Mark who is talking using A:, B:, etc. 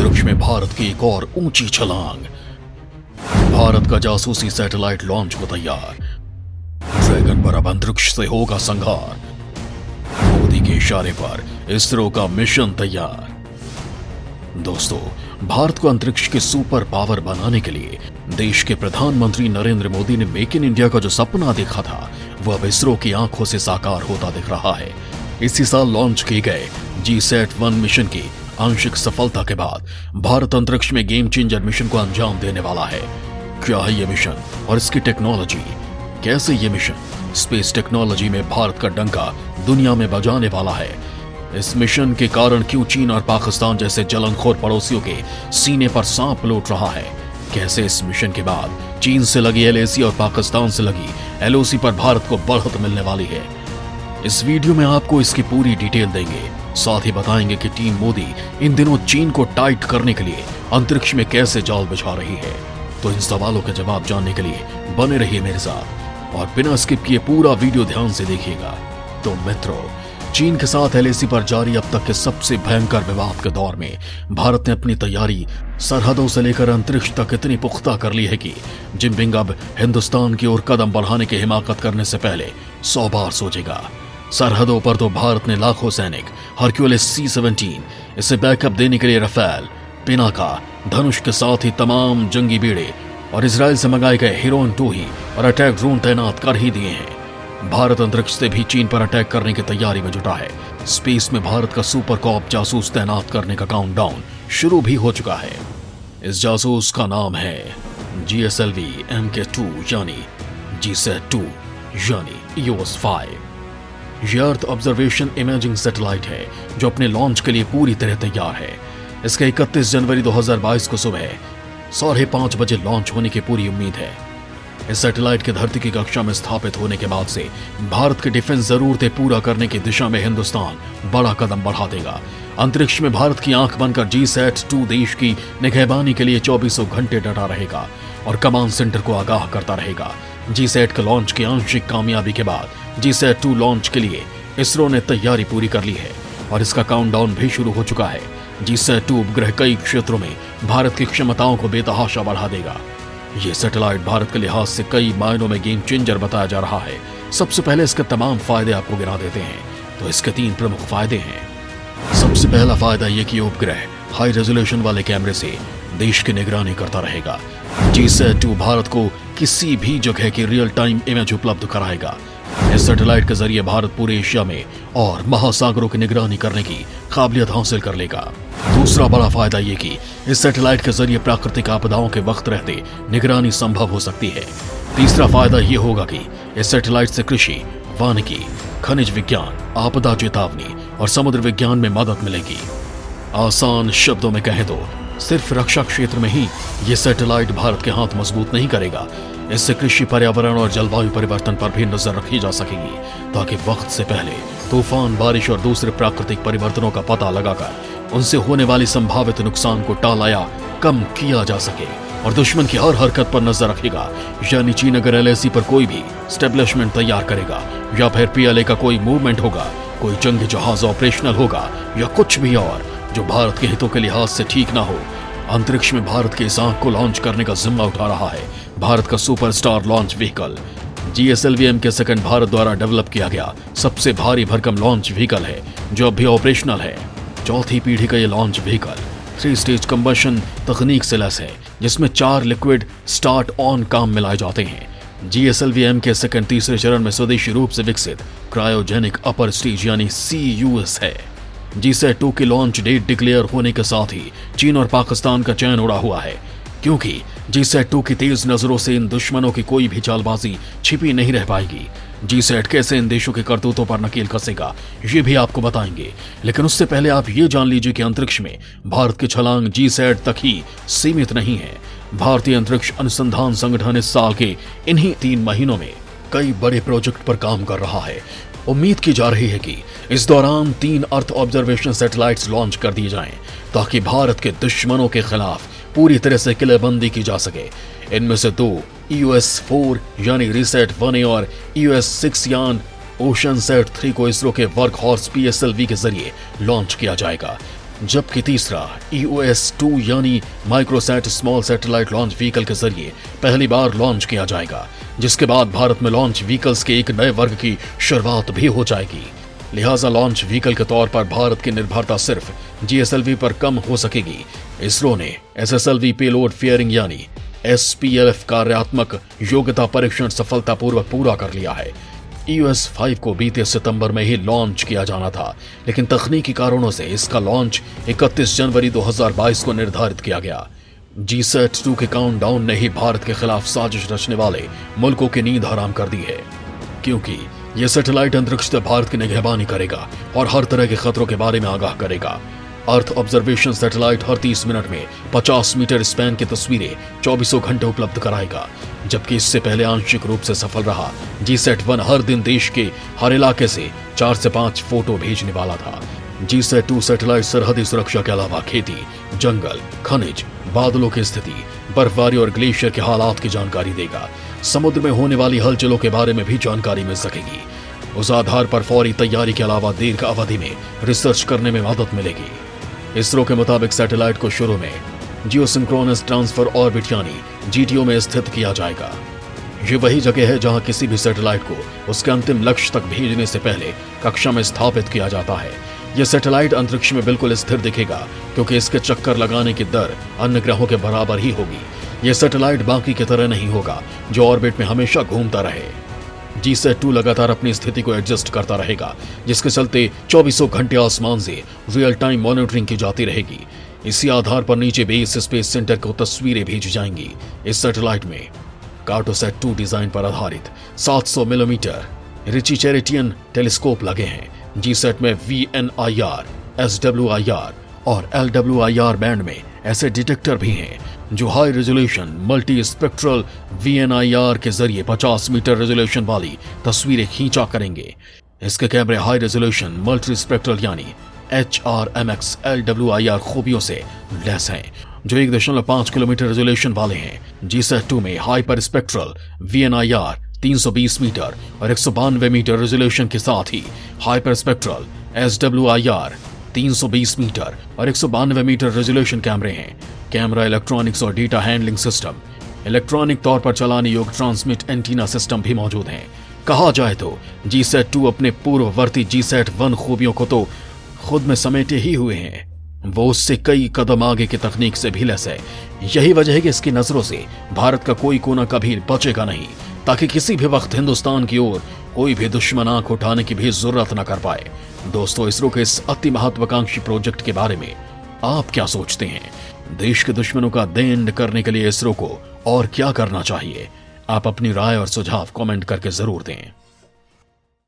A: अंतरिक्ष में भारत की एक और ऊंची छलांग। भारत का जासूसी सैटेलाइट लॉन्च को तैयार। ड्रैगन पर अब अंतरिक्ष से होगा संघार। मोदी के इशारे पर इसरो का मिशन तैयार। दोस्तों, भारत को अंतरिक्ष के सुपर पावर बनाने के लिए देश के प्रधानमंत्री नरेंद्र मोदी ने मेक इन इंडिया का जो सपना देखा था, वह अब इसरो की आंखों से साकार होता दिख रहा है। इसी साल लॉन्च किए गए GSAT-1 मिशन की आंशिक सफलता के बाद भारत अंतरिक्ष में गेम चेंजर मिशन को अंजाम देने वाला है। क्या है ये मिशन और इसकी टेक्नोलॉजी? कैसे ये मिशन स्पेस टेक्नोलॉजी में भारत का डंका दुनिया में बजाने वाला है? इस मिशन के कारण क्यों चीन और पाकिस्तान जैसे जलनखोर पड़ोसियों के सीने पर सांप लौट रहा है? कैसे इस मिशन के बाद चीन से लगी LAC और पाकिस्तान से लगी LOC पर भारत को बढ़त मिलने वाली है? इस वीडियो में आपको इसकी पूरी डिटेल देंगे। साथ ही बताएंगे कि टीम मोदी इन दिनों चीन को टाइट करने के लिए अंतरिक्ष में कैसे जाल बिछा रही है। तो इन सवालों के जवाब जानने के लिए बने रहिए मेरे साथ और बिना स्किप किए पूरा वीडियो ध्यान से देखिएगा। तो मित्रों, चीन के साथ LAC पर जारी अब तक के सबसे भयंकर विवाद के दौर में भारत ने अपनी तैयारी सरहदों से लेकर अंतरिक्ष तक इतनी पुख्ता कर ली है कि जिनपिंग अब हिंदुस्तान की ओर कदम बढ़ाने की हिमाकत करने से पहले 100 बार सोचेगा। सरहदों पर तो भारत ने लाखों सैनिक, हरक्यूलिस C-17, इसे बैकअप देने के लिए रफेल, पिनाका, धनुष के साथ ही तमाम जंगी बेड़े और इजराइल से मंगाए गए हिरोन 2 ही और अटैक ड्रोन तैनात कर ही दिए हैं। भारत अंतरिक्ष से भी चीन पर अटैक करने की तैयारी में जुटा है। स्पेस में भारत का सुपर कॉप जासूस तैनात करने का काउंटडाउन शुरू भी हो चुका है। इस जासूस का नाम है GSLV Mk2 यानी GSAT-2 यानी EOS-5। यह अर्थ ऑब्जर्वेशन इमेजिंग सैटेलाइट है जो अपने लॉन्च के लिए पूरी तरह तैयार है। इसके 31 जनवरी 2022 को सुबह 5:30 बजे लॉन्च होने की पूरी उम्मीद है। इस सैटेलाइट के धरती की कक्षा में स्थापित होने के बाद से भारत की डिफेंस जरूरतें पूरा करने की दिशा में हिंदुस्तान बड़ा कदम बढ़ा देगा। अंतरिक्ष में भारत की आंख बनकर GSAT-2 देश की निगहबानी के लिए 24 घंटे डटा रहेगा और कमांड सेंटर को आगाह करता रहेगा। GSAT के लॉन्च की आंशिक कामयाबी के बाद GSAT-2 लॉन्च के लिए इसरो ने तैयारी पूरी कर ली है और इसका काउंटडाउन भी शुरू हो चुका है। GSAT-2 उपग्रह कई क्षेत्रों में भारत की क्षमताओं को बेतहाशा बढ़ा देगा। ये सैटेलाइट भारत के लिहाज से कई मायनों में गेम चेंजर बताया जा रहा है। सबसे पहले इसके तमाम फायदे आपको गिना देते हैं। तो इसके 3 प्रमुख फायदे हैं। सबसे पहला फायदा यह कि उपग्रह हाई रेजोल्यूशन वाले कैमरे से देश की निगरानी करता रहेगा। GSAT-2 भारत को किसी भी जगह की रियल टाइम इमेज उपलब्ध कराएगा। इस सैटेलाइट के जरिए भारत पूरे एशिया में और महासागरों की निगरानी करने की काबिलियत हासिल कर लेगा। दूसरा बड़ा फायदा ये कि इस सैटेलाइट के जरिए प्राकृतिक आपदाओं के वक्त रहते निगरानी संभव हो सकती है। तीसरा फायदा ये होगा कि इस सैटेलाइट से कृषि, वानिकी, खनिज विज्ञान, आपदा चेतावनी और समुद्र विज्ञान में मदद मिलेगी। आसान शब्दों में कहें तो सिर्फ रक्षा क्षेत्र में ही ये सैटेलाइट भारत के हाथ मजबूत नहीं करेगा, इससे कृषि, पर्यावरण और जलवायु परिवर्तन पर भी नजर रखी जा सकेगी ताकि वक्त से पहले तूफान, बारिश और दूसरे प्राकृतिक परिवर्तनों का पता लगाकर उनसे होने वाली संभावित नुकसान को टाला या कम किया जा सके और दुश्मन की हर हरकत पर नजर रखेगा। यानी चीन अगर LAC पर कोई भी स्टेब्लिशमेंट तैयार करेगा या फिर PLA का कोई मूवमेंट होगा, कोई जंगी जहाज ऑपरेशनल होगा या कुछ भी और जो भारत के हितों के लिहाज से ठीक ना हो, अंतरिक्ष में भारत के इस आंख को लॉन्च करने का जिम्मा उठा रहा है भारत का superstar launch vehicle GSLV Mk2 Bharat द्वारा डेवलप किया गया सबसे भारी भरकम लॉन्च व्हीकल है जो अभी ऑपरेशनल है। चौथी पीढ़ी का यह लॉन्च व्हीकल 3 स्टेज कंबशन तकनीक से लैस है जिसमें 4 लिक्विड स्टार्ट ऑन काम मिलाए जाते हैं। GSLV Mk2 तीसरे चरण में स्वदेशी रूप से विकसित क्रायोजेनिक अपर स्टेज यानी CUS है। GSAT-2 की लॉन्च डेट डिक्लेयर होने के साथ ही चीन और पाकिस्तान का चैन उड़ा हुआ है, क्योंकि GSAT-2 की तेज नजरों से इन दुश्मनों की कोई भी चालबाजी छिपी नहीं रह पाएगी। GSAT कैसे इन देशों के करतूतों पर नकेल कसेगा ये भी आपको बताएंगे, लेकिन उससे पहले आप ये जान लीजिए कि अंतरिक्ष में भारत की छलांग GSAT तक ही सीमित नहीं है। भारतीय अंतरिक्ष अनुसंधान संगठन इस साल के इन्हीं 3 महीनों में कई बड़े प्रोजेक्ट पर काम कर रहा है। उम्मीद की जा रही है कि इस दौरान 3 अर्थ ऑब्जर्वेशन सैटेलाइट्स लॉन्च कर दिए जाएं ताकि भारत के दुश्मनों के खिलाफ पूरी तरह से किलेबंदी की जा सके। इनमें से 2 EOS-4 यानी RISAT-1A और EOS-6 यान ओशनसैट 3 को इसरो के वर्क हॉर्स PSLV के जरिए लॉन्च किया जाएगा। जबकि तीसरा EOS-2 यानी Microsat small satellite launch vehicle के जरिए पहली बार लॉन्च किया जाएगा, जिसके बाद भारत में लॉन्च व्हीकल्स के एक नए वर्ग की शुरुआत भी हो जाएगी। लिहाजा लॉन्च व्हीकल के तौर पर भारत की निर्भरता सिर्फ GSLV पर कम हो सकेगी। इसरो ने SSLV पेलोड फेयरिंग यानी SPLF कार्यात्मक योग्यता परीक्षण सफलतापूर्वक पूरा कर लिया है। EOS-5 को बीते सितंबर में ही लॉन्च किया जाना था, लेकिन तकनीकी कारणों से इसका लॉन्च 31 जनवरी 2022 को निर्धारित किया गया। GSAT-2 के काउंटडाउन ने ही भारत के खिलाफ साजिश रचने वाले मुल्कों की नींद हराम कर दी है, क्योंकि यह सैटेलाइट अंतरिक्ष से भारत की निगहबानी करेगा और हर तरह के खतरों के बारे में आगाह करेगा। अर्थ ऑब्जर्वेशन सैटेलाइट हर 30 मिनट में 50 मीटर स्पैन की तस्वीरें 24 घंटे उपलब्ध कराएगा, जबकि इससे पहले आंशिक रूप से सफल रहा GSAT-1 हर दिन देश के हर इलाके से 4 से 5 फोटो भेजने वाला था। GSAT-2 सैटेलाइट सरहदी सुरक्षा के अलावा खेती, जंगल, खनिज, बादलों की स्थिति, बर्फबारी और ग्लेशियर के हालात की जानकारी देगा। समुद्र में होने वाली हलचलों के बारे में भी जानकारी मिल सकेगी। उस आधार पर फौरी तैयारी के अलावा दीर्घ अवधि में रिसर्च करने में मदद मिलेगी। इसरो के मुताबिक सैटेलाइट को शुरू में जियोसिंक्रोनस ट्रांसफर ऑर्बिट यानी GTO में स्थित किया जाएगा। ये वही जगह है जहां किसी भी सैटेलाइट को उसके अंतिम लक्ष्य तक भेजने से पहले कक्षा में स्थापित किया जाता है। यह सैटेलाइट अंतरिक्ष में बिल्कुल स्थिर दिखेगा, क्योंकि इसके चक्कर लगाने की दर अन्य ग्रहों के बराबर ही होगी। यह सैटेलाइट बाकी की तरह नहीं होगा जो ऑर्बिट में हमेशा घूमता रहे। GSAT-2 लगातार अपनी स्थिति को एडजस्ट करता रहेगा, जिसके चलते 24 घंटे आसमान से रियल टाइम मॉनिटरिंग की जाती रहेगी। इसी आधार पर नीचे बेस स्पेस सेंटर को तस्वीरें भेजी जाएंगी। इस सैटेलाइट में कार्टोसैट-2 डिजाइन पर आधारित 700 मिलीमीटर रिचीचेरेटियन टेलीस्कोप लगे हैं। GSAT में VNIR, SWIR और LWIR बैंड में ऐसे डिटेक्टर भी हैं जो high resolution multi spectral VNIR के जरिए 50 मीटर रेजोल्यूशन वाली तस्वीरें खींचा करेंगे। इसके कैमरे हाई रेजोल्यूशन मल्टी स्पेक्ट्रल यानी HRMX LWIR खूबियों से लैस हैं, जो 1.5 किलोमीटर रेजोल्यूशन वाले हैं। GSAT-2 में हाइपर स्पेक्ट्रल VNIR 320 मीटर और 192 मीटर रेजोल्यूशन के साथ ही हाइपर स्पेक्ट्रल SWIR 320 मीटर और 192 मीटर रेजोल्यूशन कैमरे हैं। कैमरा इलेक्ट्रॉनिक्स और डेटा हैंडलिंग सिस्टम, इलेक्ट्रॉनिक तौर पर चलाने योग्य ट्रांसमिट एंटीना सिस्टम भी मौजूद हैं। कहा जाए तो GSAT-2 अपने पूर्ववर्ती GSAT-1 खूबियों को तो खुद में समेटे ही हुए हैं। वो उससे कई कदम आगे की तकनीक से भी लैस है। यही वजह है कि इसकी नजरों से भारत का कोई कोना कभी बचेगा नहीं, ताकि किसी भी वक्त हिंदुस्तान की ओर कोई भी दुश्मन आंख उठाने की भी जरूरत न कर पाए। दोस्तों, इसरो के इस अति महत्वाकांक्षी प्रोजेक्ट के बारे में आप क्या सोचते हैं? देश के दुश्मनों का द एंड करने के लिए इसरो को और क्या करना चाहिए? आप अपनी राय और सुझाव कमेंट करके जरूर दें।